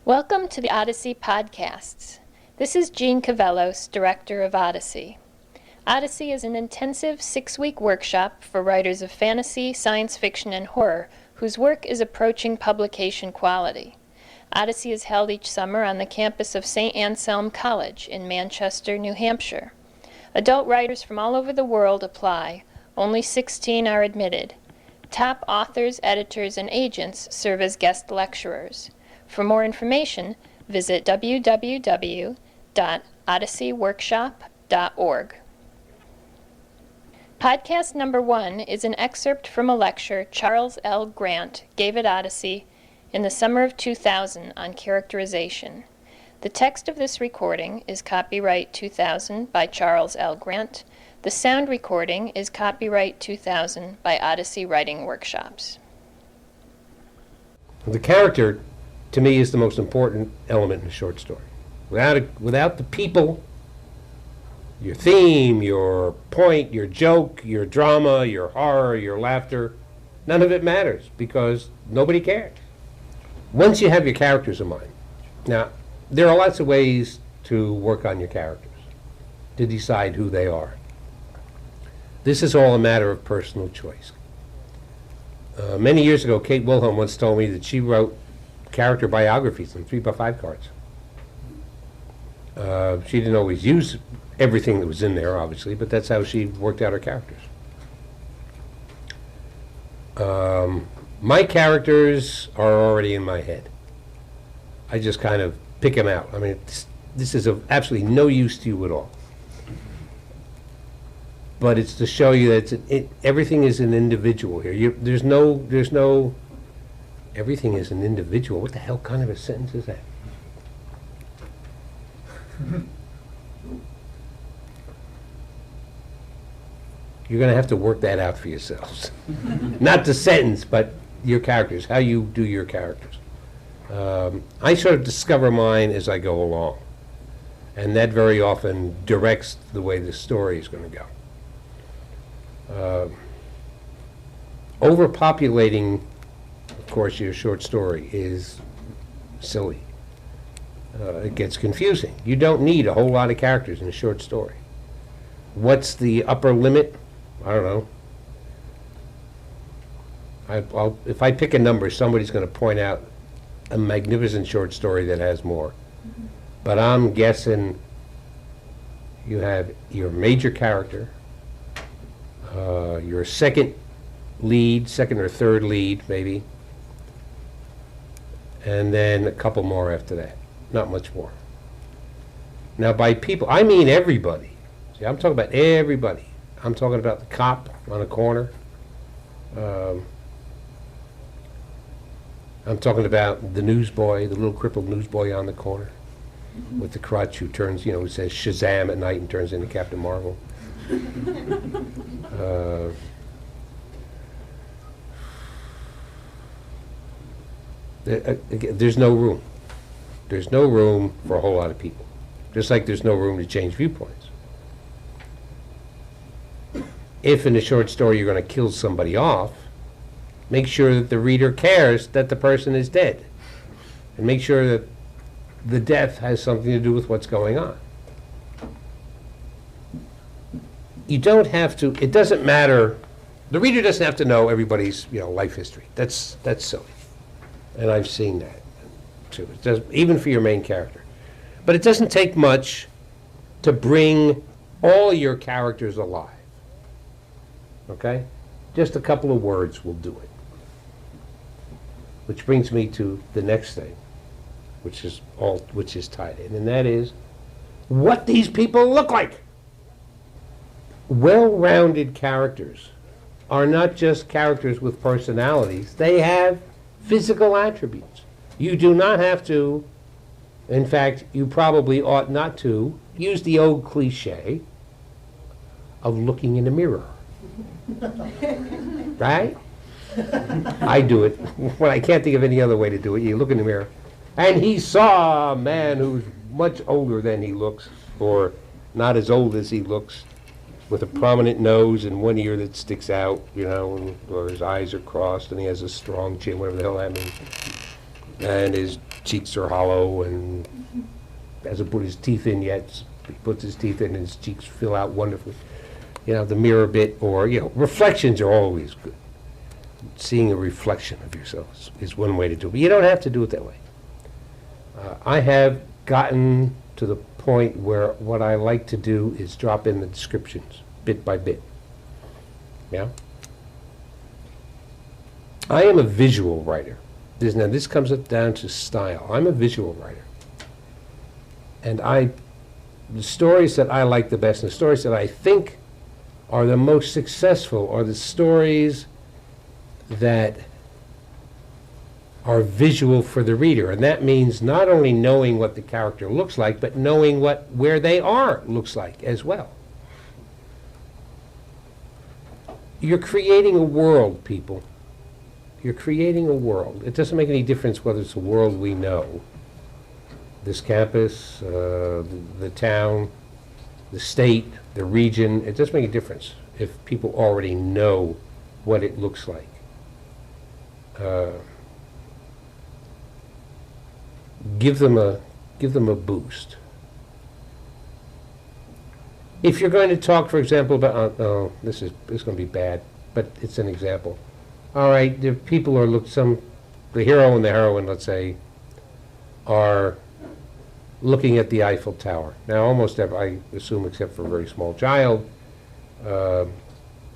Welcome to the Odyssey podcasts. This is Jean Cavellos, director of Odyssey. Odyssey is an intensive 6-week workshop for writers of fantasy, science fiction, and horror whose work is approaching publication quality. Odyssey is held each summer on the campus of St. Anselm College in Manchester, New Hampshire. Adult writers from all over the world apply. Only 16 are admitted. Top authors, editors, and agents serve as guest lecturers. For more information, visit www.odysseyworkshop.org. Podcast number 1 is an excerpt from a lecture Charles L. Grant gave at Odyssey in the summer of 2000 on characterization. The text of this recording is copyright 2000 by Charles L. Grant. The sound recording is copyright 2000 by Odyssey Writing Workshops. The character, to me, is the most important element in a short story. Without the people, your theme, your point, your joke, your drama, your horror, your laughter, none of it matters because nobody cares. Once you have your characters in mind, now, there are lots of ways to work on your characters, to decide who they are. This is all a matter of personal choice. Many years ago, Kate Wilhelm once told me that she wrote character biographies on 3x5 cards. She didn't always use everything that was in there, obviously, but that's how she worked out her characters. My characters are already in my head. I just kind of pick them out. I mean, this is of absolutely no use to you at all. But it's to show you that everything is an individual here. There's no everything is an individual. What the hell kind of a sentence is that? You're going to have to work that out for yourselves. Not the sentence, but your characters, how you do your characters. I sort of discover mine as I go along. And that very often directs the way the story is going to go. Overpopulating, of course, your short story is silly. It gets confusing. You don't need a whole lot of characters in a short story. What's the upper limit? I don't know. If I pick a number, somebody's going to point out a magnificent short story that has more. Mm-hmm. But I'm guessing you have your major character, your second or third lead, maybe, and then a couple more after that. Not much more. Now, by people, I mean everybody. See, I'm talking about everybody. I'm talking about the cop on a corner. I'm talking about the newsboy, the little crippled newsboy on the corner with the crutch who turns, who says Shazam at night and turns into Captain Marvel. There's no room. There's no room for a whole lot of people. Just like there's no room to change viewpoints. If in a short story you're going to kill somebody off, make sure that the reader cares that the person is dead. And make sure that the death has something to do with what's going on. You don't have to, it doesn't matter, the reader doesn't have to know everybody's life history. That's silly. And I've seen that too. It does, even for your main character. But it doesn't take much to bring all your characters alive. Okay? Just a couple of words will do it. Which brings me to the next thing, which is tied in, and that is what these people look like. Well-rounded characters are not just characters with personalities, they have physical attributes. You do not have to, in fact, you probably ought not to, use the old cliche of looking in a mirror. Right? I do it. When I can't think of any other way to do it, you look in the mirror. And he saw a man who's much older than he looks, or not as old as he looks, with a prominent nose and one ear that sticks out, or his eyes are crossed and he has a strong chin, whatever the hell that means. and his cheeks are hollow and hasn't put his teeth in yet. He puts his teeth in and his cheeks fill out wonderfully. You know, the mirror bit, or, you know, reflections are always good. Seeing a reflection of yourself is one way to do it, but you don't have to do it that way. I have gotten to the point where what I like to do is drop in the descriptions bit by bit. Yeah? I am a visual writer. Now this comes down to style. I'm a visual writer. And the stories that I like the best, and the stories that I think are the most successful, are the stories that are visual for the reader. And that means not only knowing what the character looks like, but knowing where they are looks like as well. You're creating a world, people. You're creating a world. It doesn't make any difference whether it's a world we know. This campus, the town, the state, the region. It doesn't make a difference if people already know what it looks like. Give them a boost. If you're going to talk, for example, about this is going to be bad, but it's an example. All right, the people are the hero and the heroine, let's say, are looking at the Eiffel Tower. Now, almost I assume, except for a very small child,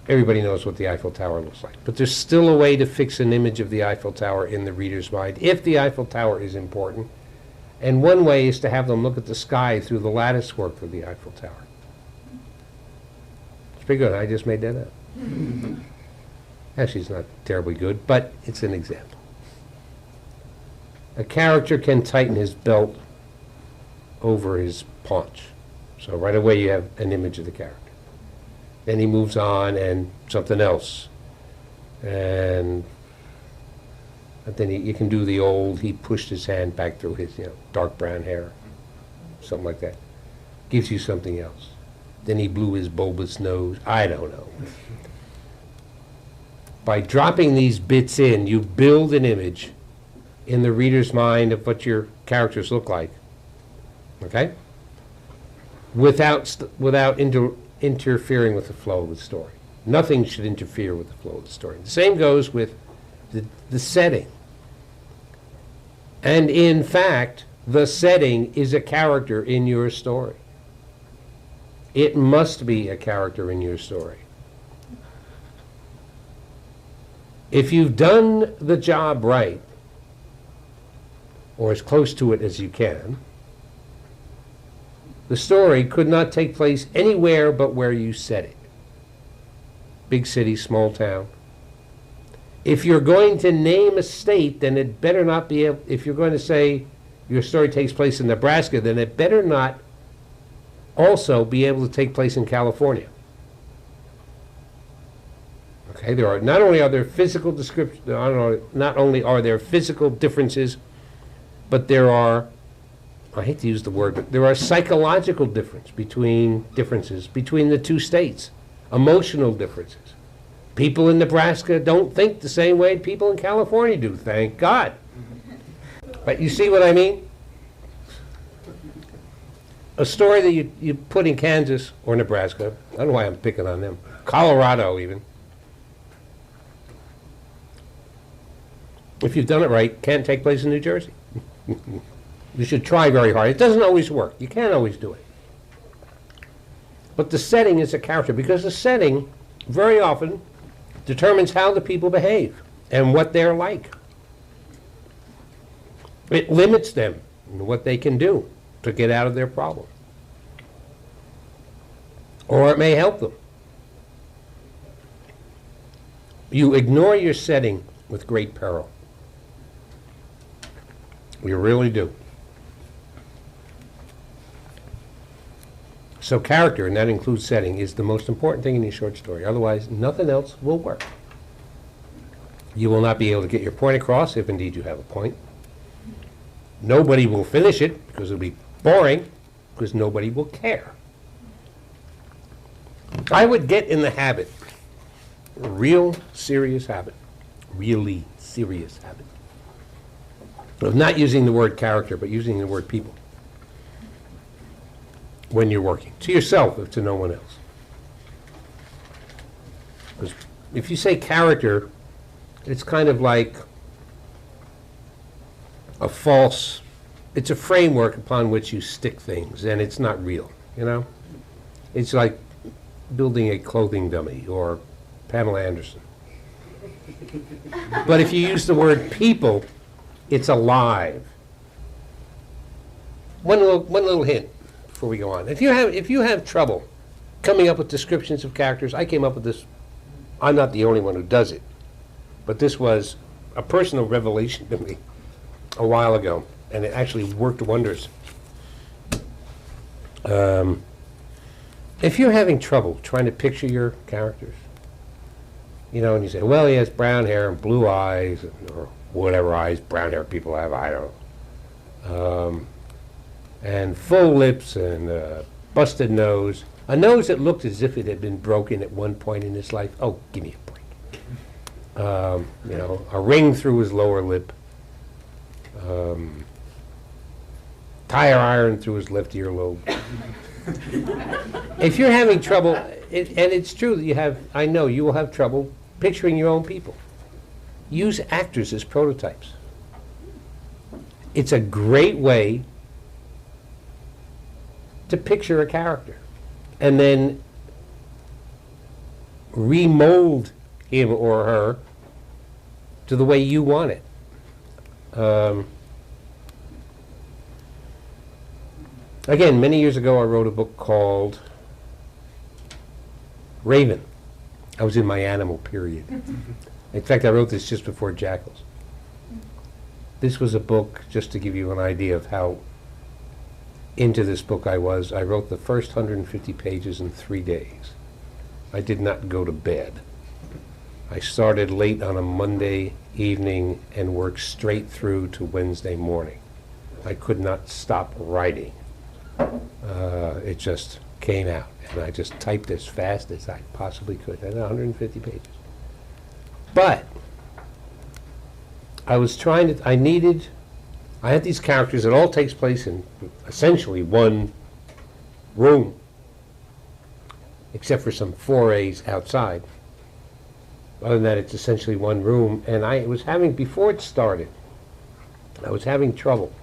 everybody knows what the Eiffel Tower looks like. But there's still a way to fix an image of the Eiffel Tower in the reader's mind if the Eiffel Tower is important. And one way is to have them look at the sky through the lattice work of the Eiffel Tower. It's pretty good. I just made that up. Actually, it's not terribly good, but it's an example. A character can tighten his belt over his paunch. So right away you have an image of the character. Then he moves on and something else. And then you can do the old, he pushed his hand back through his dark brown hair, something like that. Gives you something else. Then he blew his bulbous nose. I don't know. By dropping these bits in, you build an image in the reader's mind of what your characters look like. Okay? Without interfering with the flow of the story. Nothing should interfere with the flow of the story. The same goes with the setting. And in fact, the setting is a character in your story. It must be a character in your story. If you've done the job right, or as close to it as you can, the story could not take place anywhere but where you set it. Big city, small town. If you're going to name a state, then it better not be, if you're going to say your story takes place in Nebraska, then it better not also be able to take place in California. Okay, not only are there physical descriptions, not only are there physical differences, but there are, I hate to use the word, but there are psychological differences between the two states, emotional differences. People in Nebraska don't think the same way people in California do, thank God. But you see what I mean? A story that you put in Kansas or Nebraska, I don't know why I'm picking on them, Colorado even, if you've done it right, can't take place in New Jersey. You should try very hard. It doesn't always work. You can't always do it. But the setting is a character, because the setting very often determines how the people behave and what they're like. It limits them in what they can do to get out of their problem. Or it may help them. You ignore your setting with great peril. You really do. So character, and that includes setting, is the most important thing in your short story. Otherwise, nothing else will work. You will not be able to get your point across, if indeed you have a point. Nobody will finish it, because it'll be boring, because nobody will care. I would get in the habit, a real serious habit, really serious habit, of not using the word character, but using the word people when you're working, to yourself, if to no one else. Because if you say character, it's kind of like it's a framework upon which you stick things, and it's not real, you know? It's like building a clothing dummy or Pamela Anderson. But if you use the word people, it's alive. One little hint before we go on. If you have trouble coming up with descriptions of characters, I came up with this. I'm not the only one who does it, but this was a personal revelation to me a while ago, and it actually worked wonders. If you're having trouble trying to picture your characters, you know, and you say, well, he has brown hair and blue eyes, or whatever eyes brown hair people have, I don't know, and full lips and busted nose, a nose that looked as if it had been broken at one point in his life. Oh, give me a break. You know, a ring through his lower lip, tire iron through his left earlobe. If you're having trouble, and it's true that I know you will have trouble picturing your own people. Use actors as prototypes. It's a great way to picture a character and then remold him or her to the way you want it. Again, many years ago I wrote a book called Raven. I was in my animal period. In fact, I wrote this just before Jackals. This was a book, just to give you an idea of how into this book I was. I wrote the first 150 pages in 3 days. I did not go to bed. I started late on a Monday evening and worked straight through to Wednesday morning. I could not stop writing. It just came out, and I just typed as fast as I possibly could. I had 150 pages. But I had these characters. It all takes place in essentially one room, except for some forays outside. Other than that, it's essentially one room. And before it started, I was having trouble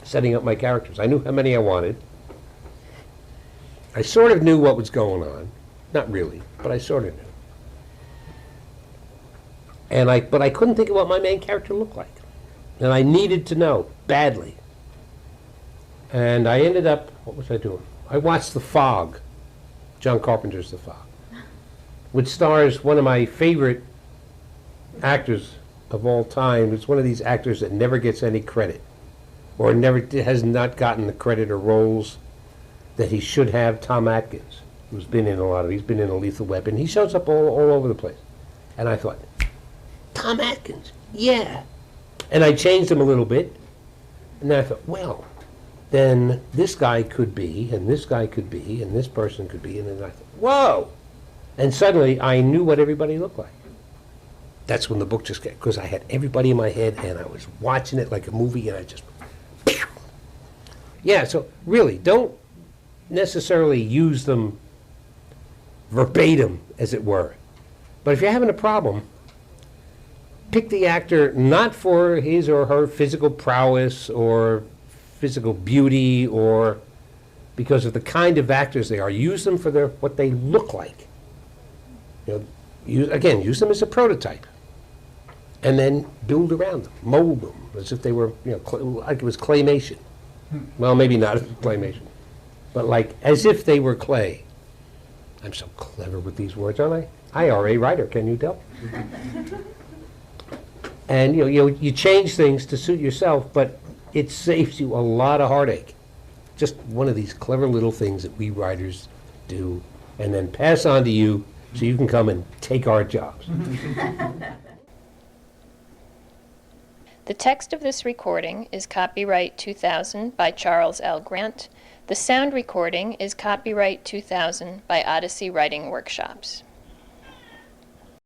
setting up my characters. I knew how many I wanted. I sort of knew what was going on. Not really, but I sort of knew. But I couldn't think of what my main character looked like. And I needed to know badly. And I ended up, what was I doing? I watched The Fog, John Carpenter's The Fog, which stars one of my favorite actors of all time. It's one of these actors that never gets any credit, or has not gotten the credit or roles that he should have. Tom Atkins, he's been in a Lethal Weapon. He shows up all over the place. And I thought, Tom Atkins, yeah. And I changed him a little bit. And then I thought, well, then this guy could be, and this guy could be, and this person could be. And then I thought, whoa. And suddenly I knew what everybody looked like. That's when the book just got, because I had everybody in my head and I was watching it like a movie, and I just, yeah, so really, don't necessarily use them verbatim, as it were. But if you're having a problem, pick the actor not for his or her physical prowess or physical beauty or because of the kind of actors they are. Use them for what they look like. Use them as a prototype. And then build around them, mold them, as if they were, like it was claymation. Well, maybe not claymation, but like as if they were clay. I'm so clever with these words, aren't I? I are a writer, can you tell? And you change things to suit yourself, but it saves you a lot of heartache. Just one of these clever little things that we writers do, and then pass on to you so you can come and take our jobs. The text of this recording is copyright 2000 by Charles L. Grant. The sound recording is copyright 2000 by Odyssey Writing Workshops.